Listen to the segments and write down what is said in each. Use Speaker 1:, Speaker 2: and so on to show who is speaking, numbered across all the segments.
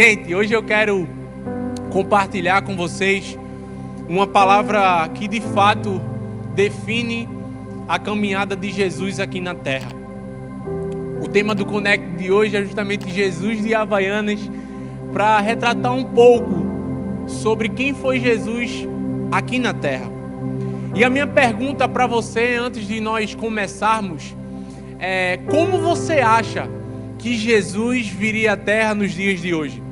Speaker 1: Gente, hoje eu quero compartilhar com vocês uma palavra que de fato define a caminhada de Jesus aqui na Terra. O tema do Connect de hoje é justamente Jesus de Havaianas, para retratar um pouco sobre quem foi Jesus aqui na Terra. E a minha pergunta para você, antes de nós começarmos, é: como você acha que Jesus viria à Terra nos dias de hoje?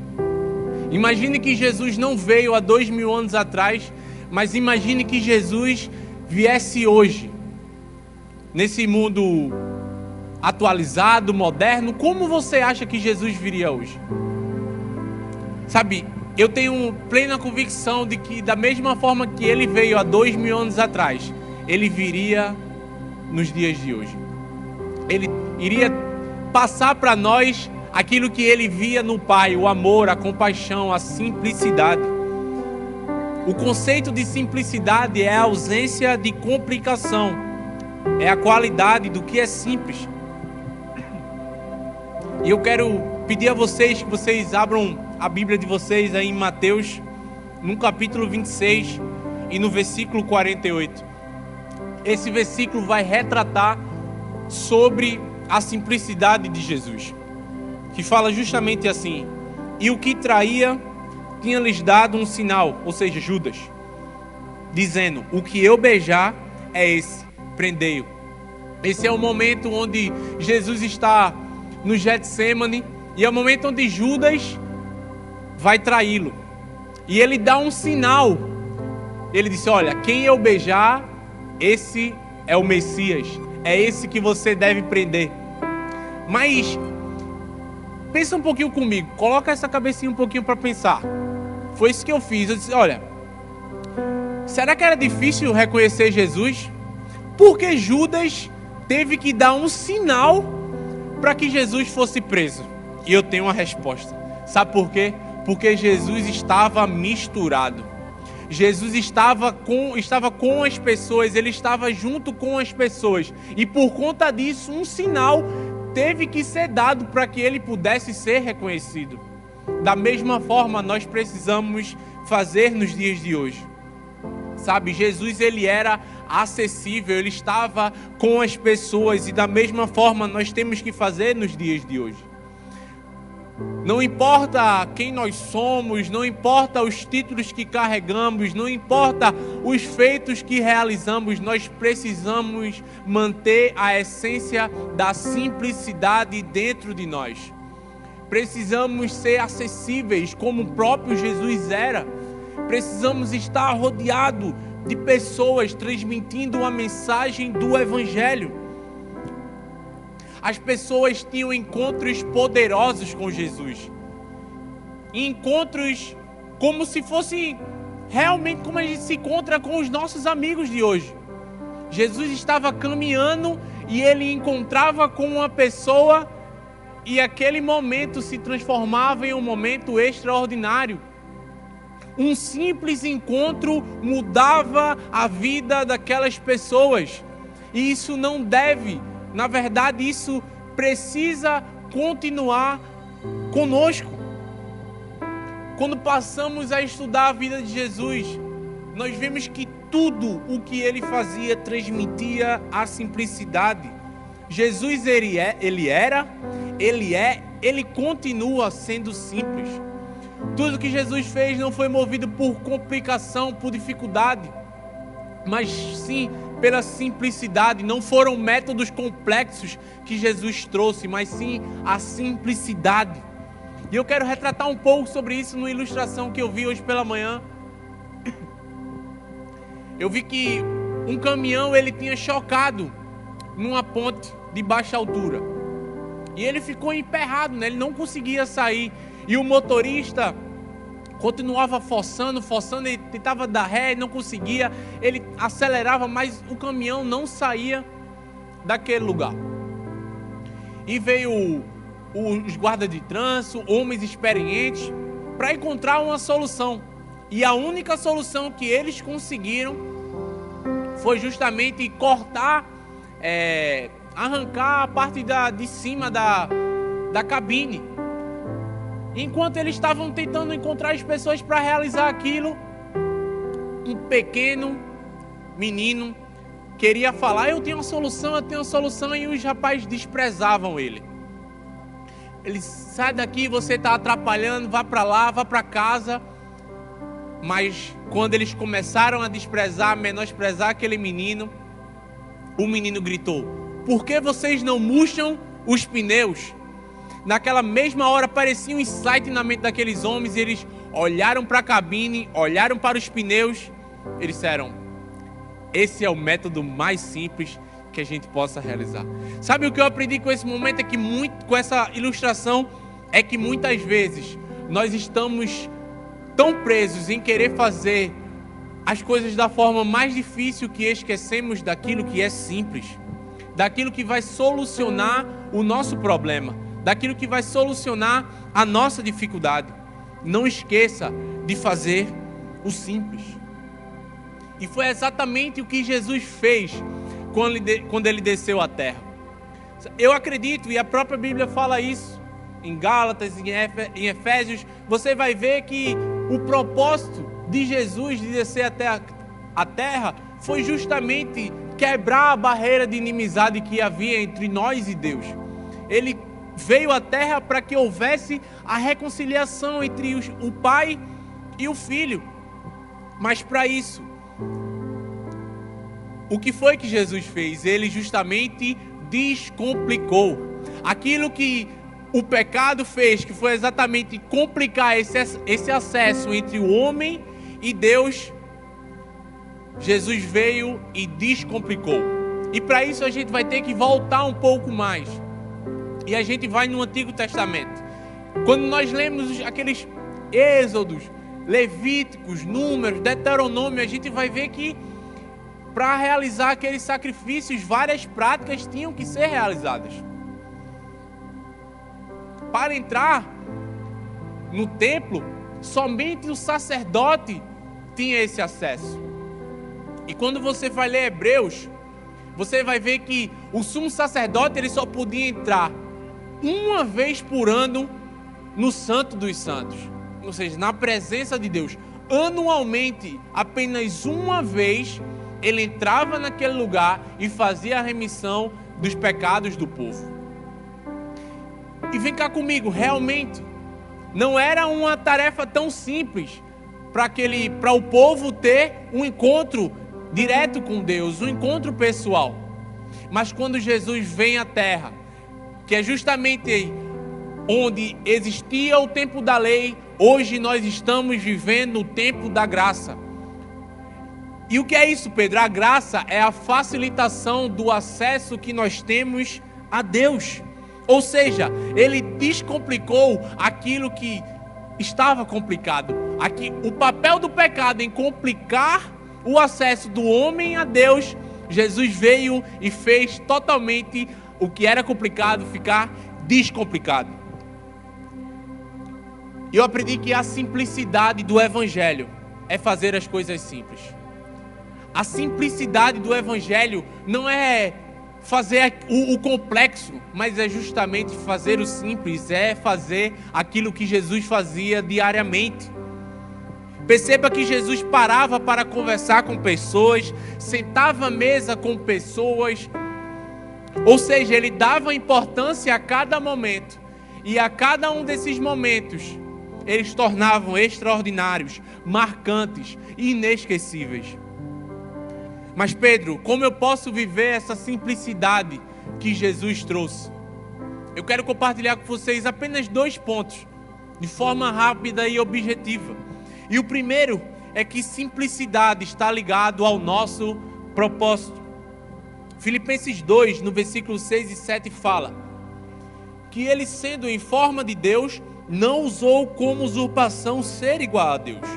Speaker 1: Imagine que Jesus não veio há 2000 anos atrás, mas imagine que Jesus viesse hoje, nesse mundo atualizado, moderno. Como você acha que Jesus viria hoje? Sabe, eu tenho plena convicção de que, da mesma forma que ele veio há 2000 anos atrás, ele viria nos dias de hoje. Ele iria passar para nós aquilo que ele via no Pai: o amor, a compaixão, a simplicidade. O conceito de simplicidade é a ausência de complicação, é a qualidade do que é simples. E eu quero pedir a vocês que vocês abram a Bíblia de vocês aí em Mateus, no capítulo 26 e no versículo 48. Esse versículo vai retratar sobre a simplicidade de Jesus, que fala justamente assim: e o que traía tinha lhes dado um sinal, ou seja, Judas, dizendo: o que eu beijar é esse, prendei-o. Esse é o momento onde Jesus está no Getsêmani, e é o momento onde Judas vai traí-lo. E ele dá um sinal. Ele disse: olha, quem eu beijar, esse é o Messias, é esse que você deve prender. Mas pensa um pouquinho comigo, coloca essa cabecinha um pouquinho para pensar. Foi isso que eu fiz. Eu disse: olha, será que era difícil reconhecer Jesus? Porque Judas teve que dar um sinal para que Jesus fosse preso. E eu tenho uma resposta. Sabe por quê? Porque Jesus estava misturado. Jesus estava com as pessoas, ele estava junto com as pessoas. E por conta disso, um sinal teve que ser dado para que ele pudesse ser reconhecido. Da mesma forma, nós precisamos fazer nos dias de hoje. Sabe, Jesus, ele era acessível, ele estava com as pessoas, e da mesma forma nós temos que fazer nos dias de hoje. Não importa quem nós somos, não importa os títulos que carregamos, não importa os feitos que realizamos, nós precisamos manter a essência da simplicidade dentro de nós. Precisamos ser acessíveis como o próprio Jesus era. Precisamos estar rodeado de pessoas transmitindo uma mensagem do Evangelho. As pessoas tinham encontros poderosos com Jesus. Encontros como se fosse realmente como a gente se encontra com os nossos amigos de hoje. Jesus estava caminhando e ele encontrava com uma pessoa, e aquele momento se transformava em um momento extraordinário. Um simples encontro mudava a vida daquelas pessoas. E isso não deve, na verdade, isso precisa continuar conosco. Quando passamos a estudar a vida de Jesus, nós vemos que tudo o que ele fazia transmitia a simplicidade. Jesus, ele continua sendo simples. Tudo que Jesus fez não foi movido por complicação, por dificuldade, mas sim pela simplicidade. Não foram métodos complexos que Jesus trouxe, mas sim a simplicidade. E eu quero retratar um pouco sobre isso numa ilustração que eu vi hoje pela manhã. Eu vi que um caminhão, ele tinha chocado numa ponte de baixa altura. E ele ficou emperrado, né? Ele não conseguia sair. E o motorista continuava forçando, ele tentava dar ré, não conseguia. Ele acelerava, mas o caminhão não saía daquele lugar. E veio os guardas de trânsito, homens experientes, para encontrar uma solução. E a única solução que eles conseguiram foi justamente cortar, arrancar a parte de cima da cabine. Enquanto eles estavam tentando encontrar as pessoas para realizar aquilo, um pequeno menino queria falar: eu tenho uma solução, e os rapazes desprezavam ele. Ele: sai daqui, você está atrapalhando, vá para lá, vá para casa. Mas quando eles começaram a desprezar, a menosprezar aquele menino, o menino gritou: por que vocês não murcham os pneus? Naquela mesma hora parecia um insight na mente daqueles homens, e eles olharam para a cabine, olharam para os pneus, eles disseram: esse é o método mais simples que a gente possa realizar. Sabe o que eu aprendi com esse momento? Com essa ilustração, é que muitas vezes nós estamos tão presos em querer fazer as coisas da forma mais difícil que esquecemos daquilo que é simples, daquilo que vai solucionar o nosso problema, daquilo que vai solucionar a nossa dificuldade. Não esqueça de fazer o simples. E foi exatamente o que Jesus fez quando ele desceu à terra. Eu acredito, e a própria Bíblia fala isso, em Gálatas, em Efésios, você vai ver que o propósito de Jesus de descer até a terra foi justamente quebrar a barreira de inimizade que havia entre nós e Deus. Ele veio à terra para que houvesse a reconciliação entre o Pai e o Filho. Mas para isso, o que foi que Jesus fez? Ele justamente descomplicou aquilo que o pecado fez, que foi exatamente complicar esse acesso entre o homem e Deus. Jesus veio e descomplicou. E para isso a gente vai ter que voltar um pouco mais. E a gente vai no Antigo Testamento. Quando nós lemos aqueles Êxodos, Levíticos, Números, Deuteronômio, a gente vai ver que para realizar aqueles sacrifícios, várias práticas tinham que ser realizadas. Para entrar no templo, somente o sacerdote tinha esse acesso. E quando você vai ler Hebreus, você vai ver que o sumo sacerdote ele só podia entrar uma vez por ano no Santo dos Santos, ou seja, na presença de Deus. Anualmente, apenas uma vez, ele entrava naquele lugar e fazia a remissão dos pecados do povo. E vem cá comigo, realmente não era uma tarefa tão simples para o povo ter um encontro direto com Deus, um encontro pessoal. Mas quando Jesus vem à terra, que é justamente onde existia o tempo da lei, hoje nós estamos vivendo o tempo da graça. E o que é isso, Pedro? A graça é a facilitação do acesso que nós temos a Deus. Ou seja, ele descomplicou aquilo que estava complicado. Aqui, o papel do pecado em complicar o acesso do homem a Deus, Jesus veio e fez totalmente o que era complicado ficar descomplicado. E eu aprendi que a simplicidade do Evangelho é fazer as coisas simples. A simplicidade do Evangelho não é fazer o complexo, mas é justamente fazer o simples, é fazer aquilo que Jesus fazia diariamente. Perceba que Jesus parava para conversar com pessoas, sentava à mesa com pessoas, ou seja, ele dava importância a cada momento, e a cada um desses momentos, eles tornavam extraordinários, marcantes e inesquecíveis. Mas Pedro, como eu posso viver essa simplicidade que Jesus trouxe? Eu quero compartilhar com vocês apenas 2 pontos, de forma rápida e objetiva. E o primeiro é que simplicidade está ligado ao nosso propósito. Filipenses 2, no versículo 6 e 7 fala que ele, sendo em forma de Deus, não usou como usurpação ser igual a Deus,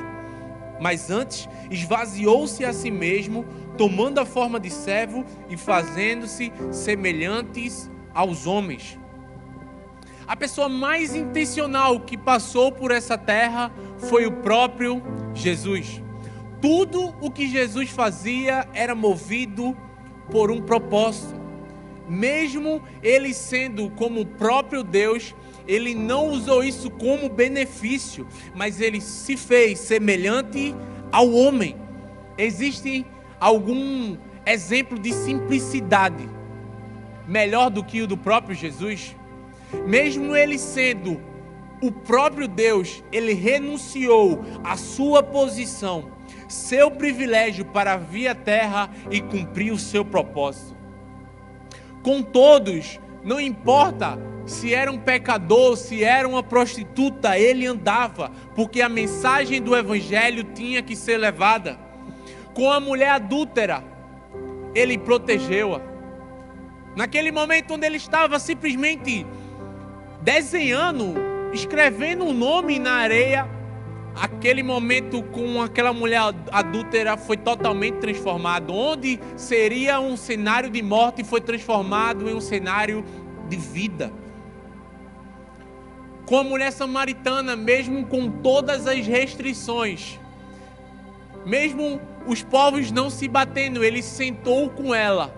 Speaker 1: mas antes esvaziou-se a si mesmo, tomando a forma de servo e fazendo-se semelhantes aos homens. A pessoa mais intencional que passou por essa terra foi o próprio Jesus. Tudo o que Jesus fazia era movido por um propósito. Mesmo ele sendo como o próprio Deus, ele não usou isso como benefício, mas ele se fez semelhante ao homem. Existe algum exemplo de simplicidade melhor do que o do próprio Jesus? Mesmo ele sendo o próprio Deus, ele renunciou à sua posição, seu privilégio para vir à terra e cumprir o seu propósito. Com todos, não importa se era um pecador, se era uma prostituta, ele andava, porque a mensagem do evangelho tinha que ser levada. Com a mulher adúltera, ele protegeu-a. Naquele momento onde ele estava simplesmente desenhando, escrevendo um nome na areia, aquele momento com aquela mulher adúltera foi totalmente transformado. Onde seria um cenário de morte foi transformado em um cenário de vida. Com a mulher samaritana, mesmo com todas as restrições, mesmo os povos não se batendo, ele sentou com ela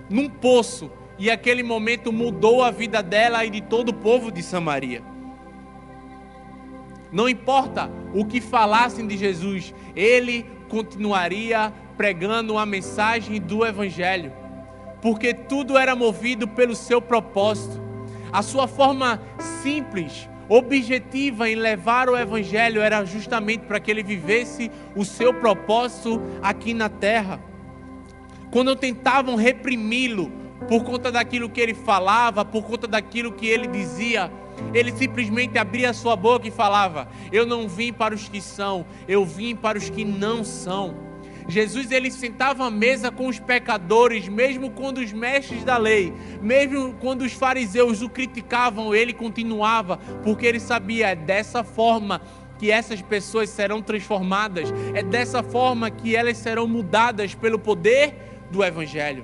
Speaker 1: num poço, e aquele momento mudou a vida dela e de todo o povo de Samaria. Não importa o que falassem de Jesus, ele continuaria pregando a mensagem do evangelho, porque tudo era movido pelo seu propósito. A sua forma simples, objetiva em levar o evangelho era justamente para que ele vivesse o seu propósito aqui na terra. Quando tentavam reprimi-lo por conta daquilo que ele falava, por conta daquilo que ele dizia, ele simplesmente abria a sua boca e falava: eu não vim para os que são, eu vim para os que não são. Jesus, ele sentava à mesa com os pecadores, mesmo quando os mestres da lei, mesmo quando os fariseus o criticavam, ele continuava, porque ele sabia: é dessa forma que essas pessoas serão transformadas, é dessa forma que elas serão mudadas pelo poder do evangelho.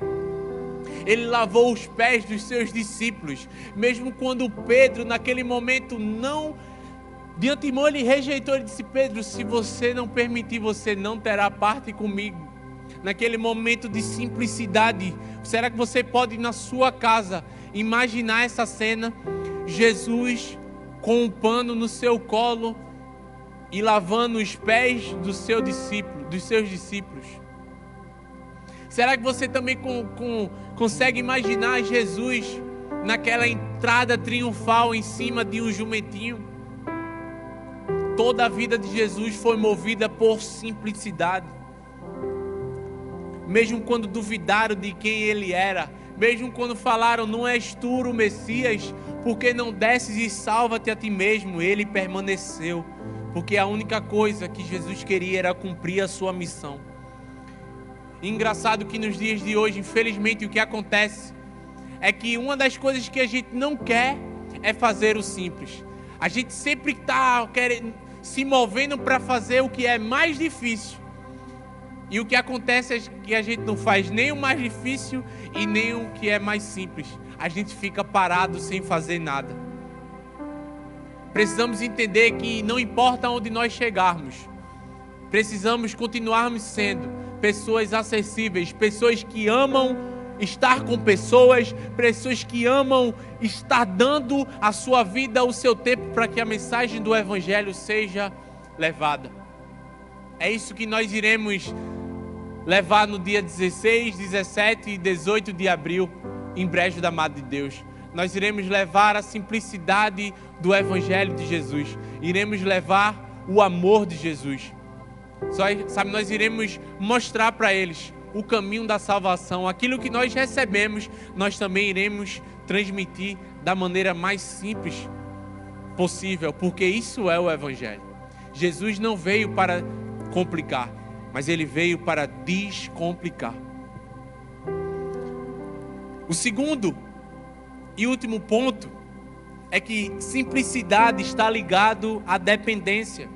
Speaker 1: Ele lavou os pés dos seus discípulos, mesmo quando Pedro, naquele momento, de antemão ele rejeitou. Ele disse: Pedro, se você não permitir, você não terá parte comigo. Naquele momento de simplicidade, será que você pode, na sua casa, imaginar essa cena? Jesus com um pano no seu colo e lavando os pés dos seus discípulos. Será que você também consegue imaginar Jesus naquela entrada triunfal em cima de um jumentinho? Toda a vida de Jesus foi movida por simplicidade. Mesmo quando duvidaram de quem ele era, mesmo quando falaram: não és tu o Messias, porque não desces e salva-te a ti mesmo, ele permaneceu, porque a única coisa que Jesus queria era cumprir a sua missão. Engraçado que nos dias de hoje, infelizmente, o que acontece é que uma das coisas que a gente não quer é fazer o simples. A gente sempre está se movendo para fazer o que é mais difícil. E o que acontece é que a gente não faz nem o mais difícil e nem o que é mais simples. A gente fica parado sem fazer nada. Precisamos entender que não importa onde nós chegarmos, precisamos continuarmos sendo pessoas acessíveis, pessoas que amam estar com pessoas que amam estar dando a sua vida, o seu tempo, para que a mensagem do evangelho seja levada. É isso que nós iremos levar no dia 16, 17 e 18 de abril, em Brejo da Amada de Deus. Nós iremos levar a simplicidade do evangelho de Jesus, iremos levar o amor de Jesus. Nós iremos mostrar para eles o caminho da salvação. Aquilo que nós recebemos, nós também iremos transmitir da maneira mais simples possível, porque isso é o evangelho. Jesus não veio para complicar, mas ele veio para descomplicar. O segundo e último ponto é que simplicidade está ligado à dependência.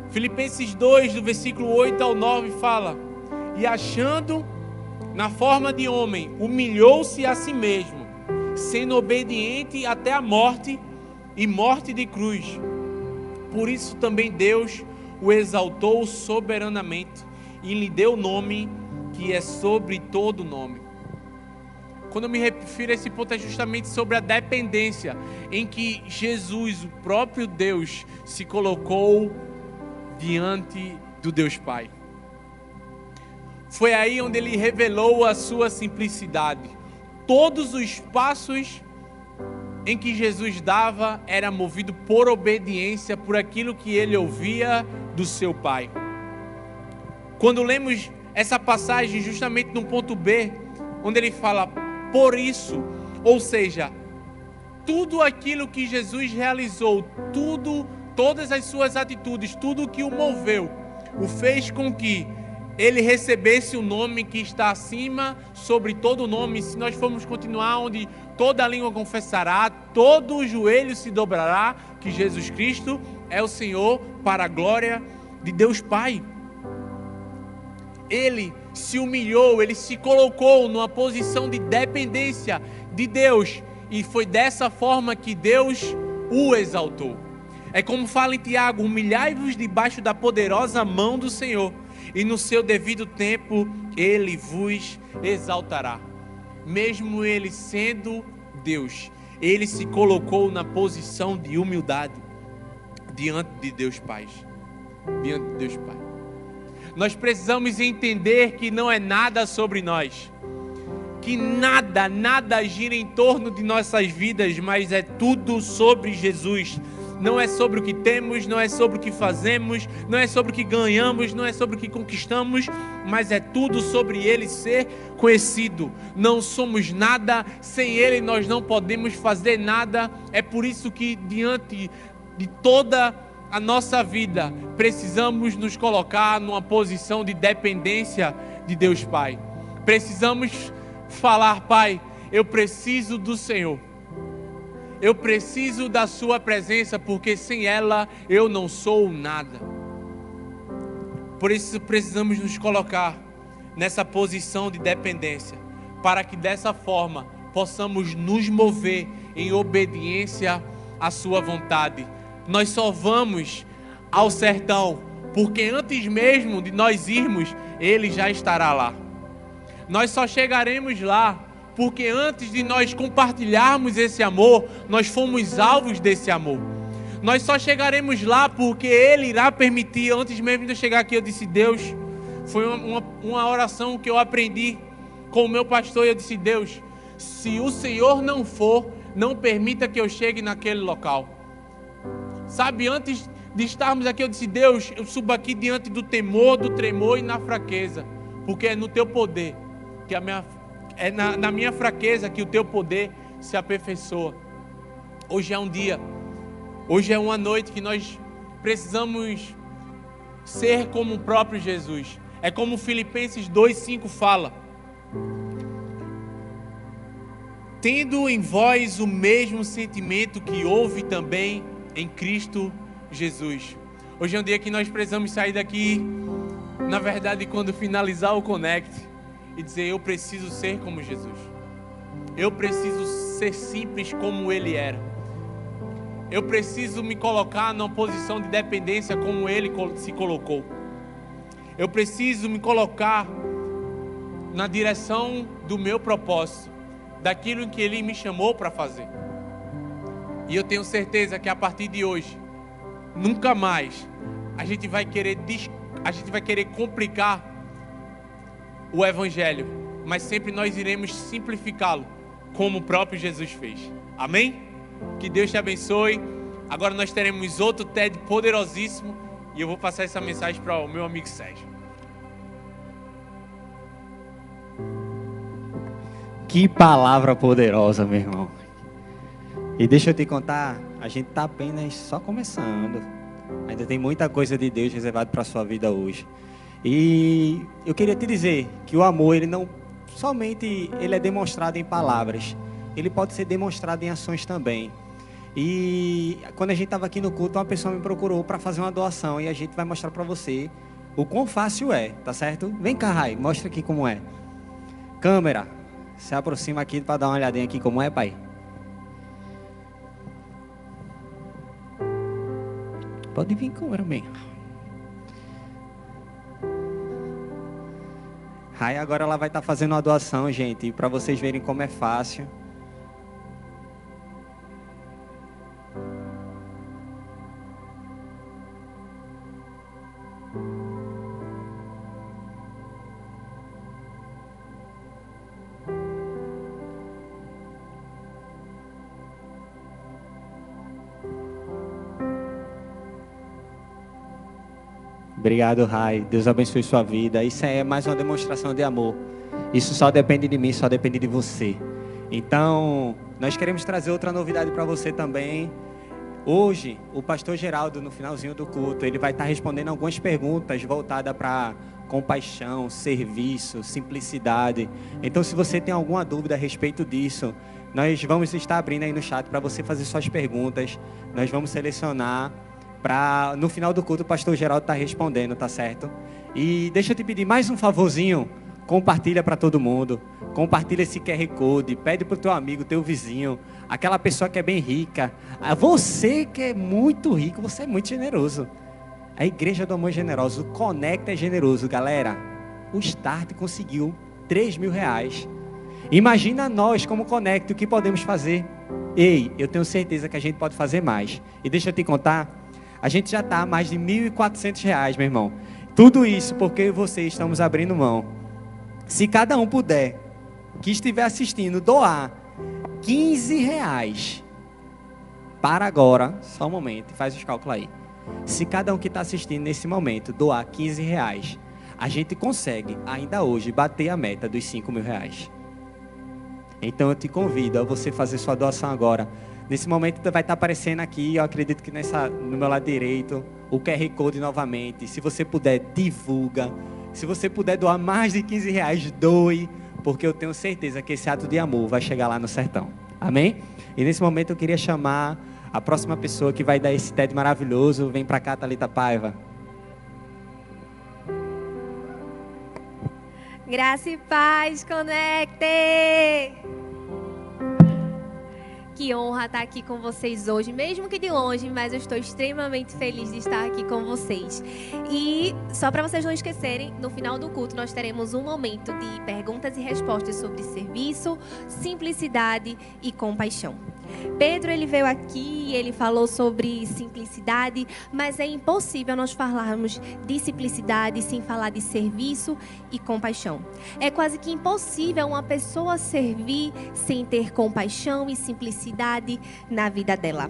Speaker 1: Filipenses 2, do versículo 8 ao 9, fala: e achando na forma de homem, humilhou-se a si mesmo, sendo obediente até a morte e morte de cruz. Por isso também Deus o exaltou soberanamente e lhe deu o nome que é sobre todo nome. Quando eu me refiro a esse ponto, é justamente sobre a dependência em que Jesus, o próprio Deus, se colocou diante do Deus Pai. Foi aí onde ele revelou a sua simplicidade. Todos os passos em que Jesus dava era movido por obediência, por aquilo que ele ouvia do seu Pai. Quando lemos essa passagem justamente no ponto B, onde ele fala, por isso, ou seja, tudo aquilo que Jesus realizou, todas as suas atitudes, tudo que o moveu, o fez com que ele recebesse o nome que está acima sobre todo nome. Se nós formos continuar, onde toda língua confessará, todo o joelho se dobrará, que Jesus Cristo é o Senhor, para a glória de Deus Pai. Ele se humilhou, ele se colocou numa posição de dependência de Deus, e foi dessa forma que Deus o exaltou. É como fala em Tiago, humilhai-vos debaixo da poderosa mão do Senhor, e no seu devido tempo ele vos exaltará. Mesmo ele sendo Deus, ele se colocou na posição de humildade diante de Deus Pai. Diante de Deus Pai. Nós precisamos entender que não é nada sobre nós, que nada gira em torno de nossas vidas, mas é tudo sobre Jesus. Não é sobre o que temos, não é sobre o que fazemos, não é sobre o que ganhamos, não é sobre o que conquistamos, mas é tudo sobre Ele ser conhecido. Não somos nada, sem Ele nós não podemos fazer nada. É por isso que diante de toda a nossa vida, precisamos nos colocar numa posição de dependência de Deus Pai. Precisamos falar, Pai, eu preciso do Senhor. Eu preciso da sua presença, porque sem ela eu não sou nada. Por isso precisamos nos colocar nessa posição de dependência, para que dessa forma possamos nos mover em obediência à sua vontade. Nós só vamos ao sertão, porque antes mesmo de nós irmos, Ele já estará lá. Nós só chegaremos lá porque antes de nós compartilharmos esse amor, nós fomos alvos desse amor. Nós só chegaremos lá porque Ele irá permitir. Antes mesmo de eu chegar aqui, eu disse, Deus, foi uma oração que eu aprendi com o meu pastor, e eu disse, Deus, se o Senhor não for, não permita que eu chegue naquele local. Sabe, antes de estarmos aqui, eu disse, Deus, eu subo aqui diante do temor, do tremor e na fraqueza, porque é no Teu poder que é na minha fraqueza que o Teu poder se aperfeiçoa. Hoje é um dia, hoje é uma noite que nós precisamos ser como o próprio Jesus. É como Filipenses 2:5 fala: tendo em vós o mesmo sentimento que houve também em Cristo Jesus. Hoje é um dia que nós precisamos sair daqui, na verdade, quando finalizar o Connect, e dizer, eu preciso ser como Jesus. Eu preciso ser simples como Ele era. Eu preciso me colocar numa posição de dependência como Ele se colocou. Eu preciso me colocar na direção do meu propósito, daquilo que Ele me chamou para fazer. E eu tenho certeza que a partir de hoje, nunca mais a gente vai querer complicar o Evangelho, mas sempre nós iremos simplificá-lo, como o próprio Jesus fez. Amém? Que Deus te abençoe. Agora nós teremos outro TED poderosíssimo, e eu vou passar essa mensagem para o meu amigo Sérgio.
Speaker 2: Que palavra poderosa, meu irmão. E deixa eu te contar, a gente está apenas só começando. Ainda tem muita coisa de Deus reservada para a sua vida hoje. E eu queria te dizer que o amor, ele não somente ele é demonstrado em palavras, ele pode ser demonstrado em ações também. E quando a gente estava aqui no culto, uma pessoa me procurou para fazer uma doação, e a gente vai mostrar para você o quão fácil é, tá certo? Vem cá, Rai, mostra aqui como é. Câmera, se aproxima aqui para dar uma olhadinha aqui como é, pai. Pode vir, câmera, bem. Aí agora ela vai estar fazendo uma doação, gente, e para vocês verem como é fácil. Obrigado, Rai. Deus abençoe sua vida. Isso é mais uma demonstração de amor. Isso só depende de mim, só depende de você. Então, nós queremos trazer outra novidade para você também. Hoje, o pastor Geraldo, no finalzinho do culto, ele vai estar respondendo algumas perguntas voltadas para compaixão, serviço, simplicidade. Então, se você tem alguma dúvida a respeito disso, nós vamos estar abrindo aí no chat para você fazer suas perguntas. Nós vamos selecionar para, no final do culto, o pastor Geraldo está respondendo, tá certo? E deixa eu te pedir mais um favorzinho. Compartilha para todo mundo. Compartilha esse QR Code. Pede para o teu amigo, teu vizinho, aquela pessoa que é bem rica. Você que é muito rico, você é muito generoso. A Igreja do Amor Generoso, o Conecta é generoso, galera. O Start conseguiu R$3.000. Imagina nós, como Conecta, o que podemos fazer. Ei, eu tenho certeza que a gente pode fazer mais. E deixa eu te contar, a gente já está a mais de R$1.400, meu irmão. Tudo isso porque eu e você estamos abrindo mão. Se cada um puder, que estiver assistindo, doar R$15 para agora, só um momento, faz os cálculos aí. Se cada um que está assistindo nesse momento doar R$15, a gente consegue ainda hoje bater a meta dos R$5.000. Então eu te convido a você fazer sua doação agora. Nesse momento vai estar aparecendo aqui, eu acredito que no meu lado direito, o QR Code novamente. Se você puder, divulga. Se você puder doar mais de R$15, doe. Porque eu tenho certeza que esse ato de amor vai chegar lá no sertão. Amém? E nesse momento eu queria chamar a próxima pessoa que vai dar esse TED maravilhoso. Vem pra cá, Thalita Paiva.
Speaker 3: Graça e paz, Conecte! Que honra estar aqui com vocês hoje, mesmo que de longe, mas eu estou extremamente feliz de estar aqui com vocês. E só para vocês não esquecerem, no final do culto nós teremos um momento de perguntas e respostas sobre serviço, simplicidade e compaixão. Pedro, ele veio aqui e ele falou sobre simplicidade, mas é impossível nós falarmos de simplicidade sem falar de serviço e compaixão. É quase que impossível uma pessoa servir sem ter compaixão e simplicidade na vida dela.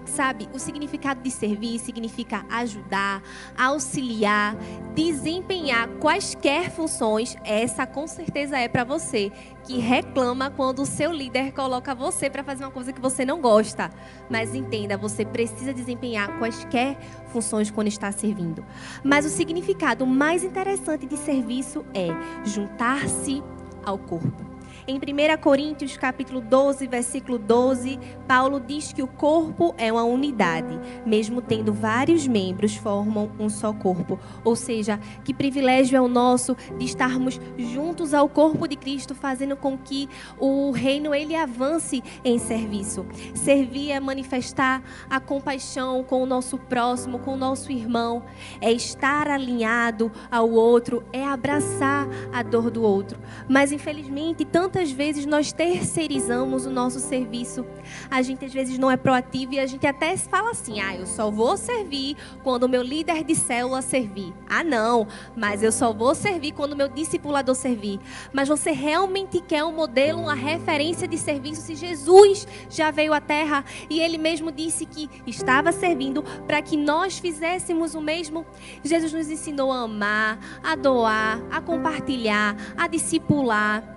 Speaker 3: Sabe, o significado de servir significa ajudar, auxiliar, desempenhar quaisquer funções. Essa com certeza é para você que reclama quando o seu líder coloca você para fazer uma coisa que você não gosta. Mas entenda, você precisa desempenhar quaisquer funções quando está servindo. Mas o significado mais interessante de serviço é juntar-se ao corpo. Em 1 Coríntios, capítulo 12, versículo 12, Paulo diz que o corpo é uma unidade, mesmo tendo vários membros, formam um só corpo. Ou seja, que privilégio é o nosso de estarmos juntos ao corpo de Cristo, fazendo com que o reino ele avance em serviço. Servir é manifestar a compaixão com o nosso próximo, com o nosso irmão, é estar alinhado ao outro, é abraçar a dor do outro. Mas infelizmente, tantas vezes nós terceirizamos o nosso serviço. A gente às vezes não é proativo e a gente até fala assim: eu só vou servir quando o meu líder de célula servir. Não, mas eu só vou servir quando o meu discipulador servir. Mas você realmente quer um modelo, uma referência de serviço? Se Jesus já veio à Terra e Ele mesmo disse que estava servindo para que nós fizéssemos o mesmo. Jesus nos ensinou a amar, a doar, a compartilhar, a discipular,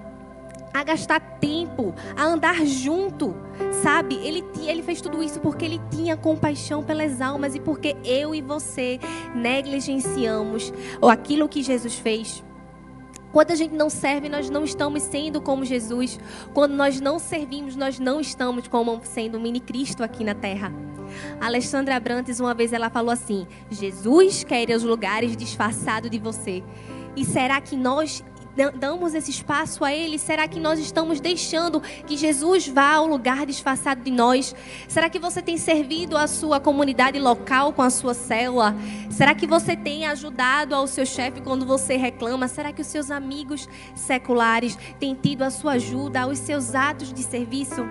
Speaker 3: a gastar tempo, a andar junto, sabe? Ele fez tudo isso porque ele tinha compaixão pelas almas e porque eu e você negligenciamos aquilo que Jesus fez. Quando a gente não serve, nós não estamos sendo como Jesus. Quando nós não servimos, nós não estamos como sendo um mini Cristo aqui na Terra. A Alexandra Abrantes, uma vez ela falou assim: Jesus quer ir aos lugares disfarçado de você. E será que nós damos esse espaço a Ele? Será que nós estamos deixando que Jesus vá ao lugar disfarçado de nós? Será que você tem servido a sua comunidade local com a sua célula? Será que você tem ajudado ao seu chefe quando você reclama? Será que os seus amigos seculares têm tido a sua ajuda aos seus atos de serviço?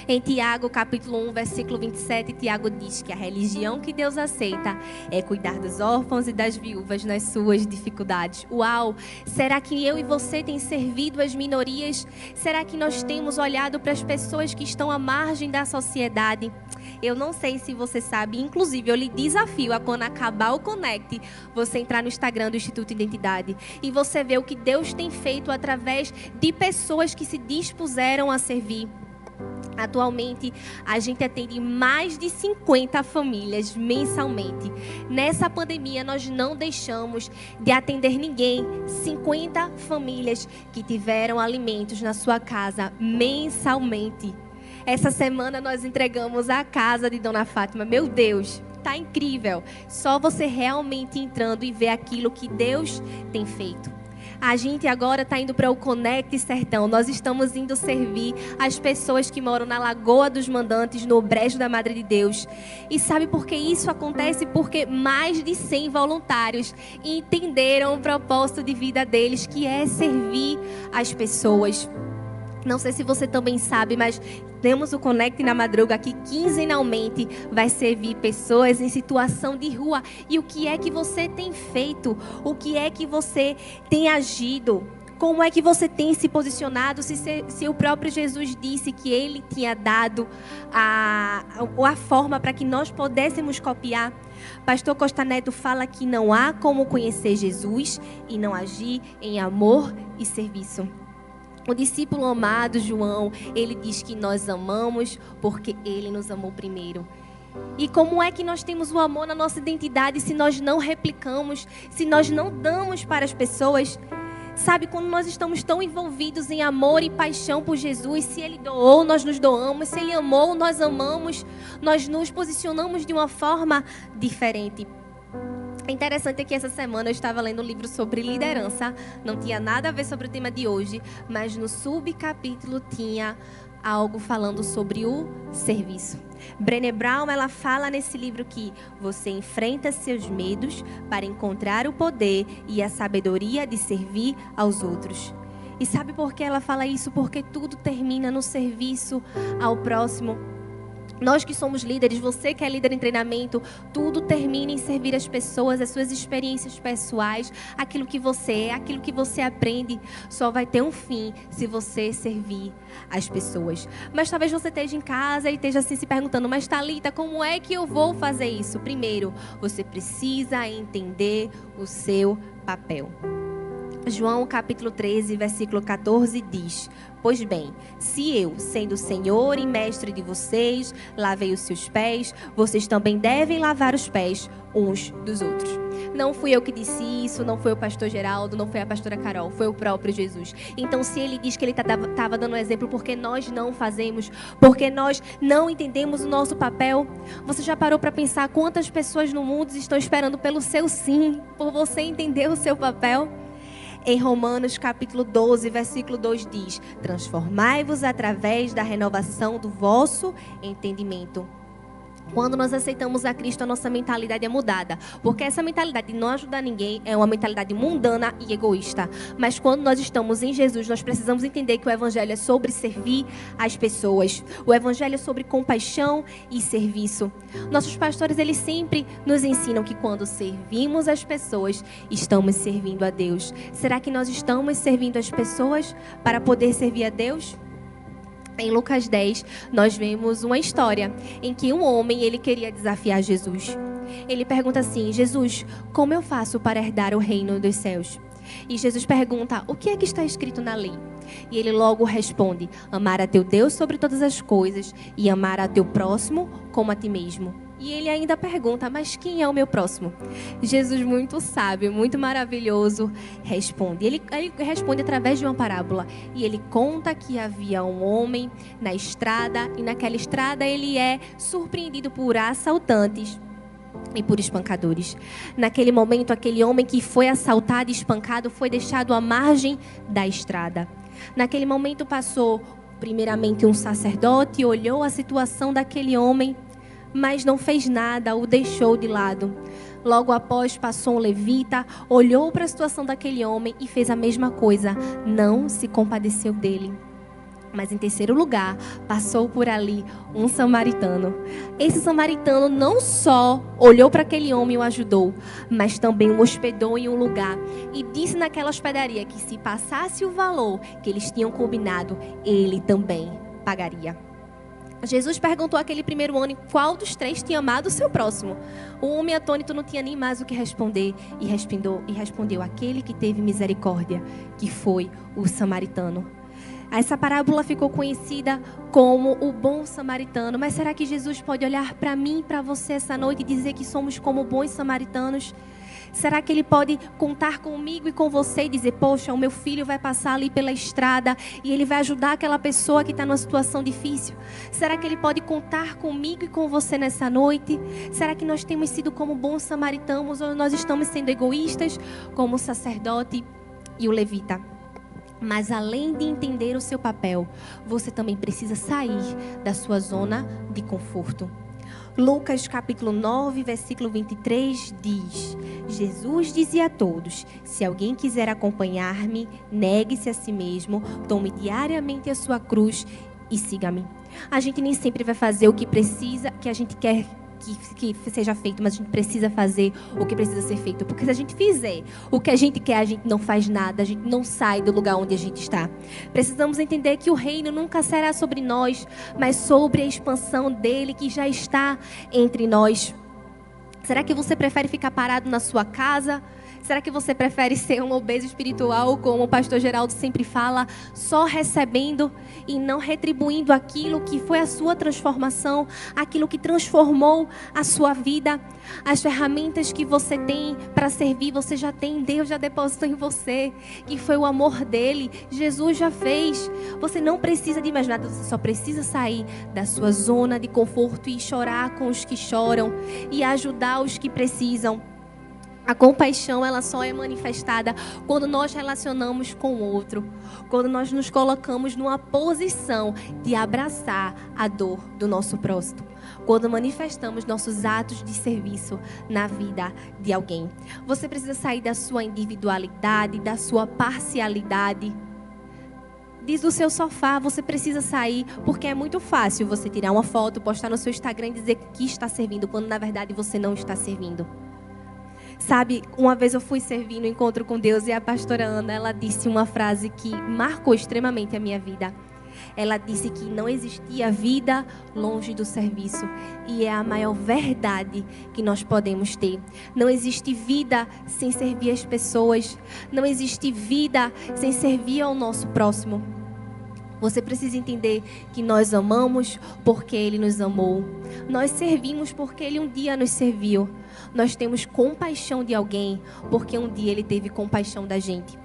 Speaker 3: Em Tiago, capítulo 1, versículo 27, Tiago diz que a religião que Deus aceita é cuidar dos órfãos e das viúvas nas suas dificuldades. Uau! Será que eu e você tem servido as minorias? Será que nós temos olhado para as pessoas que estão à margem da sociedade? Eu não sei se você sabe, inclusive eu lhe desafio a quando acabar o Connect, você entrar no Instagram do Instituto Identidade e você ver o que Deus tem feito através de pessoas que se dispuseram a servir. Atualmente, a gente atende mais de 50 famílias mensalmente. Nessa pandemia, nós não deixamos de atender ninguém. 50 famílias que tiveram alimentos na sua casa mensalmente. Essa semana, nós entregamos a casa de Dona Fátima. Meu Deus, tá incrível. Só você realmente entrando e ver aquilo que Deus tem feito. A gente agora está indo para o Connect Sertão. Nós estamos indo servir as pessoas que moram na Lagoa dos Mandantes, no Brejo da Madre de Deus. E sabe por que isso acontece? Porque mais de 100 voluntários entenderam o propósito de vida deles, que é servir as pessoas. Não sei se você também sabe, mas temos o Connect na Madruga que quinzenalmente vai servir pessoas em situação de rua. E o que é que você tem feito? O que é que você tem agido? Como é que você tem se posicionado? Se o próprio Jesus disse que Ele tinha dado a forma para que nós pudéssemos copiar. Pastor Costa Neto fala que não há como conhecer Jesus e não agir em amor e serviço. O discípulo amado João, ele diz que nós amamos porque ele nos amou primeiro. E como é que nós temos o amor na nossa identidade se nós não replicamos, se nós não damos para as pessoas? Sabe, quando nós estamos tão envolvidos em amor e paixão por Jesus, se Ele doou, nós nos doamos, se Ele amou, nós amamos, nós nos posicionamos de uma forma diferente. É interessante que essa semana eu estava lendo um livro sobre liderança, não tinha nada a ver sobre o tema de hoje, mas no subcapítulo tinha algo falando sobre o serviço. Brené Brown, ela fala nesse livro que você enfrenta seus medos para encontrar o poder e a sabedoria de servir aos outros. E sabe por que ela fala isso? Porque tudo termina no serviço ao próximo. Nós que somos líderes, você que é líder em treinamento, tudo termina em servir as pessoas, as suas experiências pessoais, aquilo que você é, aquilo que você aprende, só vai ter um fim se você servir as pessoas. Mas talvez você esteja em casa e esteja assim se perguntando, mas Thalita, como é que eu vou fazer isso? Primeiro, você precisa entender o seu papel. João capítulo 13, versículo 14 diz: pois bem, se eu, sendo Senhor e Mestre de vocês, lavei os seus pés, vocês também devem lavar os pés uns dos outros. Não fui eu que disse isso, não foi o pastor Geraldo, não foi a pastora Carol, foi o próprio Jesus. Então, se ele diz que ele estava dando um exemplo, porque nós não fazemos, porque nós não entendemos o nosso papel, você já parou para pensar quantas pessoas no mundo estão esperando pelo seu sim, por você entender o seu papel? Em Romanos capítulo 12, versículo 2 diz: transformai-vos através da renovação do vosso entendimento. Quando nós aceitamos a Cristo, a nossa mentalidade é mudada. Porque essa mentalidade de não ajudar ninguém é uma mentalidade mundana e egoísta. Mas quando nós estamos em Jesus, nós precisamos entender que o Evangelho é sobre servir as pessoas. O Evangelho é sobre compaixão e serviço. Nossos pastores, eles sempre nos ensinam que quando servimos as pessoas, estamos servindo a Deus. Será que nós estamos servindo as pessoas para poder servir a Deus? Em Lucas 10, nós vemos uma história em que um homem, ele queria desafiar Jesus. Ele pergunta assim: Jesus, como eu faço para herdar o reino dos céus? E Jesus pergunta: o que é que está escrito na lei? E ele logo responde: amar a teu Deus sobre todas as coisas e amar a teu próximo como a ti mesmo. E ele ainda pergunta: mas quem é o meu próximo? Jesus, muito sábio, muito maravilhoso, responde. Ele responde através de uma parábola. E ele conta que havia um homem na estrada, e naquela estrada ele é surpreendido por assaltantes. e por espancadores. Naquele momento, aquele homem que foi assaltado e espancado foi deixado à margem da estrada. Naquele momento passou primeiramente um sacerdote, olhou a situação daquele homem, mas não fez nada, o deixou de lado. Logo após passou um levita, olhou para a situação daquele homem e fez a mesma coisa, não se compadeceu dele. Mas em terceiro lugar, passou por ali um samaritano. Esse samaritano não só olhou para aquele homem e o ajudou, mas também o hospedou em um lugar. E disse naquela hospedaria que se passasse o valor que eles tinham combinado, ele também pagaria. Jesus perguntou àquele primeiro homem qual dos três tinha amado o seu próximo. O homem atônito não tinha nem mais o que responder e respondeu aquele que teve misericórdia, que foi o samaritano. Essa parábola ficou conhecida como o bom samaritano. Mas será que Jesus pode olhar para mim e para você essa noite e dizer que somos como bons samaritanos? Será que Ele pode contar comigo e com você e dizer, poxa, o meu filho vai passar ali pela estrada e ele vai ajudar aquela pessoa que está numa situação difícil? Será que Ele pode contar comigo e com você nessa noite? Será que nós temos sido como bons samaritanos ou nós estamos sendo egoístas como o sacerdote e o levita? Mas além de entender o seu papel, você também precisa sair da sua zona de conforto. Lucas capítulo 9, versículo 23 diz: Jesus dizia a todos: se alguém quiser acompanhar-me, negue-se a si mesmo, tome diariamente a sua cruz e siga-me. A gente nem sempre vai fazer o que precisa, que a gente quer que seja feito, mas a gente precisa fazer o que precisa ser feito, porque se a gente fizer o que a gente quer, a gente não faz nada, a gente não sai do lugar onde a gente está. Precisamos entender que o reino nunca será sobre nós, mas sobre a expansão dele que já está entre nós. Será que você prefere ficar parado na sua casa? Será que você prefere ser um obeso espiritual, como o pastor Geraldo sempre fala, só recebendo e não retribuindo aquilo que foi a sua transformação, aquilo que transformou a sua vida? As ferramentas que você tem para servir, você já tem, Deus já depositou em você, que foi o amor dele, Jesus já fez. Você não precisa de mais nada, você só precisa sair da sua zona de conforto e chorar com os que choram e ajudar os que precisam. A compaixão, ela só é manifestada quando nós relacionamos com o outro, quando nós nos colocamos numa posição de abraçar a dor do nosso próximo, quando manifestamos nossos atos de serviço na vida de alguém. Você precisa sair da sua individualidade, da sua parcialidade. Diz do seu sofá, você precisa sair, porque é muito fácil você tirar uma foto, postar no seu Instagram e dizer que está servindo, quando na verdade você não está servindo. Sabe, uma vez eu fui servir no encontro com Deus e a pastora Ana, ela disse uma frase que marcou extremamente a minha vida. Ela disse que não existia vida longe do serviço. E é a maior verdade que nós podemos ter. Não existe vida sem servir as pessoas. Não existe vida sem servir ao nosso próximo. Você precisa entender que nós amamos porque Ele nos amou. Nós servimos porque Ele um dia nos serviu. Nós temos compaixão de alguém porque um dia Ele teve compaixão da gente.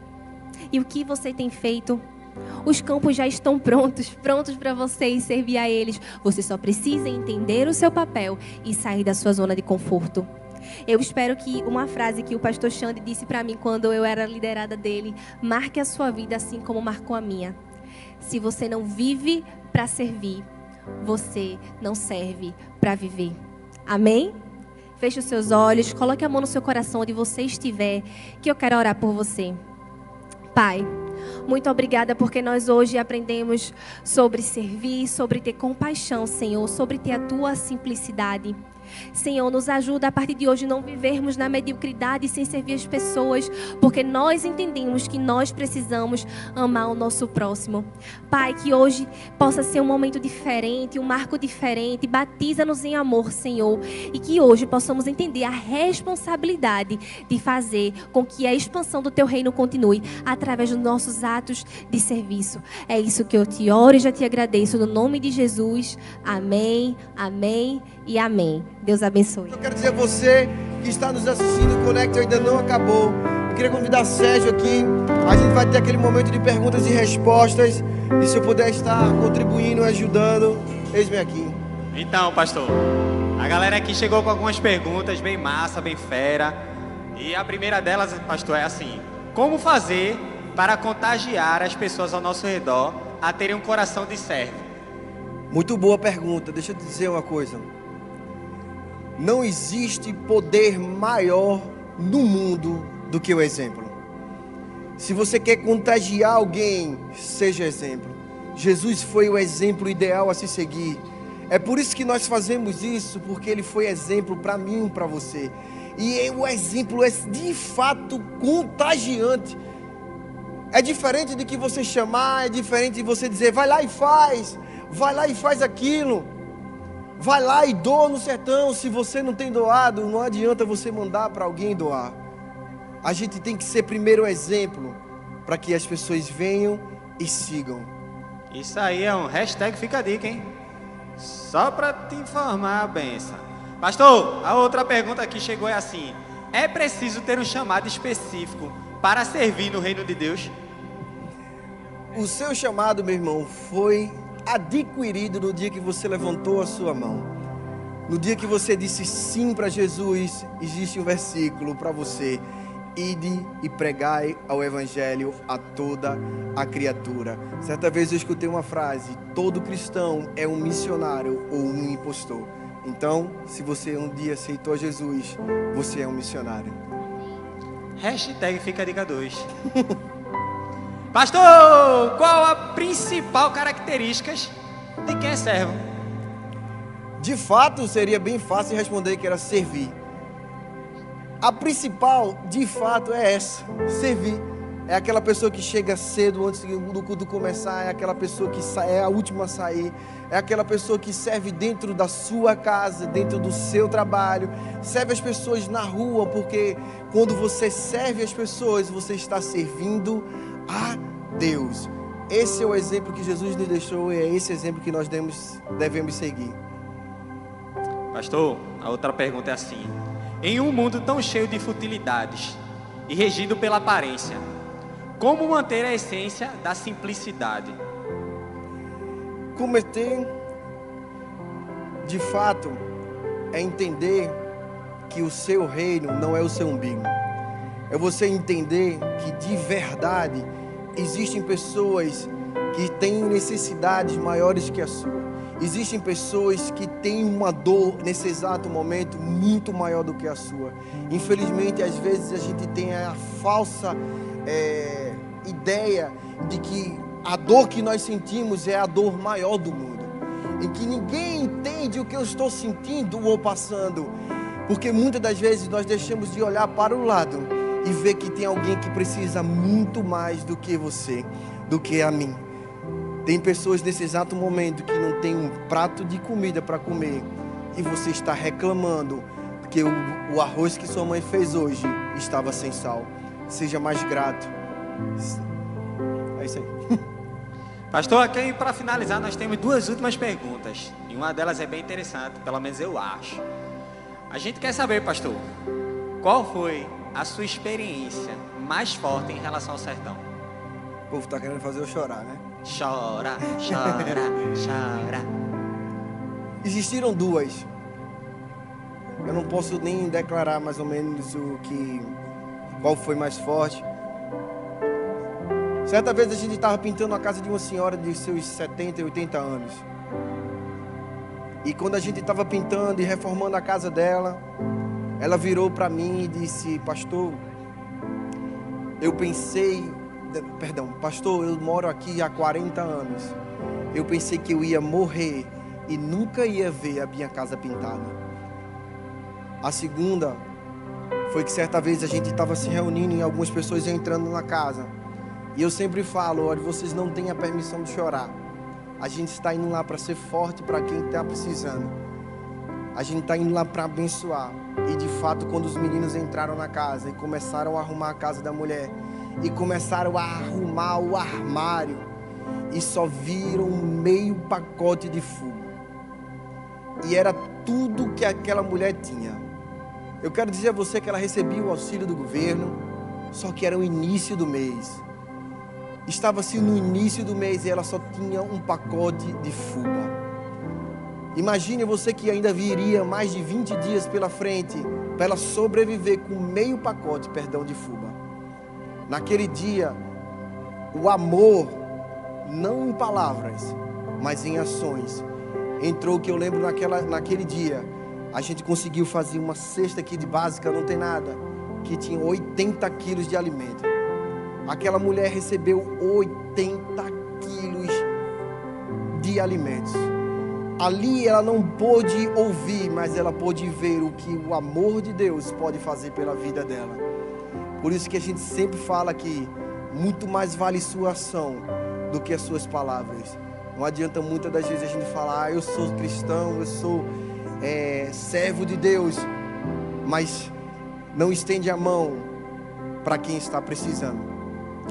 Speaker 3: E o que você tem feito? Os campos já estão prontos para você servir a eles. Você só precisa entender o seu papel e sair da sua zona de conforto. Eu espero que uma frase que o pastor Xande disse para mim quando eu era liderada dele, marque a sua vida assim como marcou a minha. Se você não vive para servir, você não serve para viver. Amém? Feche os seus olhos, coloque a mão no seu coração onde você estiver, que eu quero orar por você. Pai, muito obrigada porque nós hoje aprendemos sobre servir, sobre ter compaixão, Senhor, sobre ter a Tua simplicidade. Senhor, nos ajuda a partir de hoje não vivermos na mediocridade sem servir as pessoas, porque nós entendemos que nós precisamos amar o nosso próximo. Pai, que hoje possa ser um momento diferente, um marco diferente, batiza-nos em amor, Senhor, e que hoje possamos entender a responsabilidade de fazer com que a expansão do Teu reino continue através dos nossos atos de serviço. É isso que eu te oro e já te agradeço no nome de Jesus. Amém, amém e amém. Deus abençoe.
Speaker 4: Eu quero dizer a você que está nos assistindo, o Conecta ainda não acabou. Eu queria convidar Sérgio aqui. A gente vai ter aquele momento de perguntas e respostas. E se eu puder estar contribuindo, ajudando, eis-me aqui.
Speaker 2: Então, pastor, A galera aqui chegou com algumas perguntas bem massa, bem fera. E a primeira delas, pastor, é assim: como fazer para contagiar as pessoas ao nosso redor a terem um coração de servo?
Speaker 4: Muito boa pergunta. Deixa eu te dizer uma coisa. Não existe poder maior no mundo do que o exemplo. Se você quer contagiar alguém, seja exemplo. Jesus foi o exemplo ideal a se seguir. É por isso que nós fazemos isso, porque ele foi exemplo para mim e para você. E o exemplo é de fato contagiante. É diferente de que você chamar, é diferente de você dizer, vai lá e faz aquilo. Vai lá e doa no sertão. Se você não tem doado, não adianta você mandar para alguém doar. A gente tem que ser primeiro exemplo, para que as pessoas venham e sigam.
Speaker 2: Isso aí é um hashtag fica a dica, hein? Só para te informar a benção. Pastor, a outra pergunta que chegou é assim: é preciso ter um chamado específico para servir no reino de Deus?
Speaker 4: O seu chamado, meu irmão, foi adquirido no dia que você levantou a sua mão. No dia que você disse sim para Jesus, existe um versículo para você: ide e pregai ao evangelho a toda a criatura. Certa vez eu escutei uma frase: todo cristão é um missionário ou um impostor. Então, se você um dia aceitou Jesus, você é um missionário.
Speaker 2: Hashtag fica a dica 2. Pastor, qual a principal característica de quem é servo?
Speaker 4: De fato, seria bem fácil responder que era servir. A principal, de fato, é essa: servir. É aquela pessoa que chega cedo antes do culto começar, é aquela pessoa que é a última a sair, é aquela pessoa que serve dentro da sua casa, dentro do seu trabalho, serve as pessoas na rua, porque quando você serve as pessoas, você está servindo a Deus. Esse é o exemplo que Jesus nos deixou e é esse exemplo que nós devemos seguir.
Speaker 2: Pastor, a outra pergunta é assim: em um mundo tão cheio de futilidades e regido pela aparência, como manter a essência da simplicidade?
Speaker 4: Cometer, de fato, é entender que o seu reino não é o seu umbigo. É você entender que de verdade existem pessoas que têm necessidades maiores que a sua. Existem pessoas que têm uma dor nesse exato momento muito maior do que a sua. Infelizmente, às vezes a gente tem a falsa ideia de que a dor que nós sentimos é a dor maior do mundo, em que ninguém entende o que eu estou sentindo ou passando, porque muitas das vezes nós deixamos de olhar para o lado e ver que tem alguém que precisa muito mais do que você, do que a mim. Tem pessoas nesse exato momento que não tem um prato de comida para comer e você está reclamando porque o arroz que sua mãe fez hoje estava sem sal. Seja mais grato. É isso aí.
Speaker 2: Pastor, aqui para finalizar nós temos duas últimas perguntas. E uma delas é bem interessante, pelo menos eu acho. A gente quer saber, pastor, qual foi a sua experiência mais forte em relação ao sertão?
Speaker 4: O povo está querendo fazer eu chorar, né?
Speaker 2: Chora, chora, chora.
Speaker 4: Existiram duas. Eu não posso nem declarar mais ou menos qual foi mais forte. Certa vez a gente estava pintando a casa de uma senhora de seus 70, 80 anos. E quando a gente estava pintando e reformando a casa dela, ela virou para mim e disse: pastor, pastor, eu moro aqui há 40 anos. Eu pensei que eu ia morrer e nunca ia ver a minha casa pintada. A segunda foi que certa vez a gente estava se reunindo e algumas pessoas entrando na casa. E eu sempre falo: olha, vocês não têm a permissão de chorar. A gente está indo lá para ser forte para quem está precisando. A gente está indo lá para abençoar. E de fato, quando os meninos entraram na casa e começaram a arrumar a casa da mulher, e começaram a arrumar o armário, e só viram meio pacote de fumo. E era tudo que aquela mulher tinha. Eu quero dizer a você que ela recebia o auxílio do governo, só que era o início do mês. Estava assim no início do mês e ela só tinha um pacote de fumo. Imagine você que ainda viria mais de 20 dias pela frente para ela sobreviver com meio pacote, de fubá. Naquele dia, o amor, não em palavras, mas em ações, entrou. Que eu lembro naquele dia, a gente conseguiu fazer uma cesta aqui de básica, não tem nada, que tinha 80 quilos de alimento. Aquela mulher recebeu 80 quilos de alimentos. Ali ela não pôde ouvir, mas ela pôde ver o que o amor de Deus pode fazer pela vida dela. Por isso que a gente sempre fala que muito mais vale sua ação do que as suas palavras. Não adianta muitas das vezes a gente falar, eu sou cristão, eu sou servo de Deus, mas não estende a mão para quem está precisando.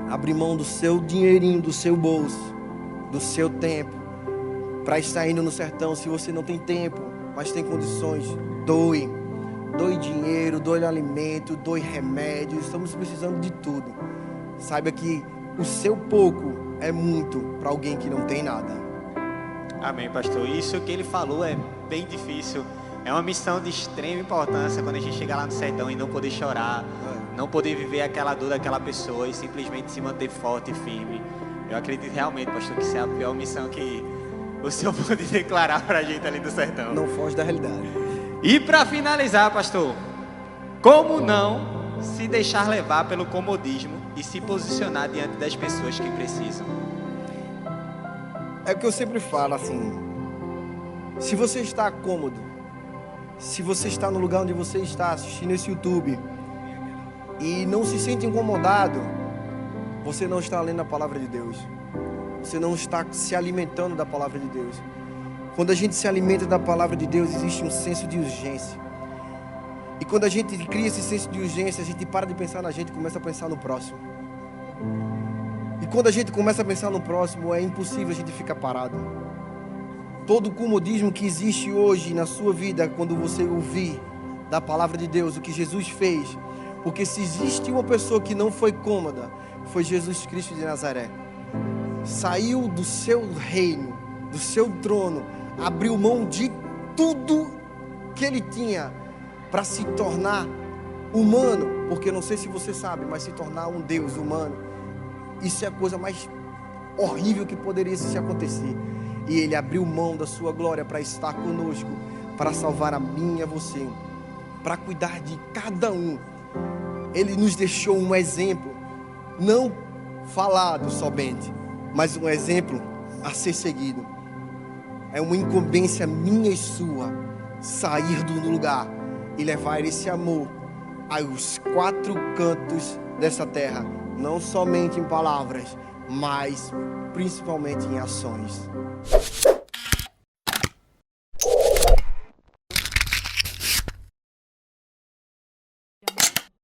Speaker 4: Abre mão do seu dinheirinho, do seu bolso, do seu tempo, para estar indo no sertão. Se você não tem tempo, mas tem condições, doe dinheiro, doe alimento, doe remédio. Estamos precisando de tudo. Saiba que o seu pouco é muito para alguém que não tem nada.
Speaker 2: Amém, pastor. Isso que ele falou é bem difícil. É uma missão de extrema importância quando a gente chega lá no sertão e não poder chorar, não poder viver aquela dor daquela pessoa e simplesmente se manter forte e firme. Eu acredito realmente, pastor, que isso é a pior missão que o senhor pode declarar pra gente ali do sertão.
Speaker 4: Não foge da realidade.
Speaker 2: E para finalizar, pastor, como não se deixar levar pelo comodismo e se posicionar diante das pessoas que precisam?
Speaker 4: É o que eu sempre falo, assim, se você está cômodo, se você está no lugar onde você está assistindo esse YouTube e não se sente incomodado, você não está lendo a palavra de Deus. Você não está se alimentando da palavra de Deus. Quando a gente se alimenta da palavra de Deus, existe um senso de urgência. E quando a gente cria esse senso de urgência, a gente para de pensar na gente e começa a pensar no próximo. E quando a gente começa a pensar no próximo, é impossível a gente ficar parado. Todo o comodismo que existe hoje na sua vida, quando você ouvir da palavra de Deus, o que Jesus fez. Porque se existe uma pessoa que não foi cômoda, foi Jesus Cristo de Nazaré. Saiu do seu reino, do seu trono, abriu mão de tudo que ele tinha para se tornar humano, porque não sei se você sabe, mas se tornar um Deus humano, isso é a coisa mais horrível que poderia se acontecer. E ele abriu mão da sua glória para estar conosco, para salvar a mim e a você, para cuidar de cada um. Ele nos deixou um exemplo, não falado somente, mas um exemplo a ser seguido. É uma incumbência minha e sua sair do lugar e levar esse amor aos 4 cantos dessa terra, não somente em palavras, mas principalmente em ações.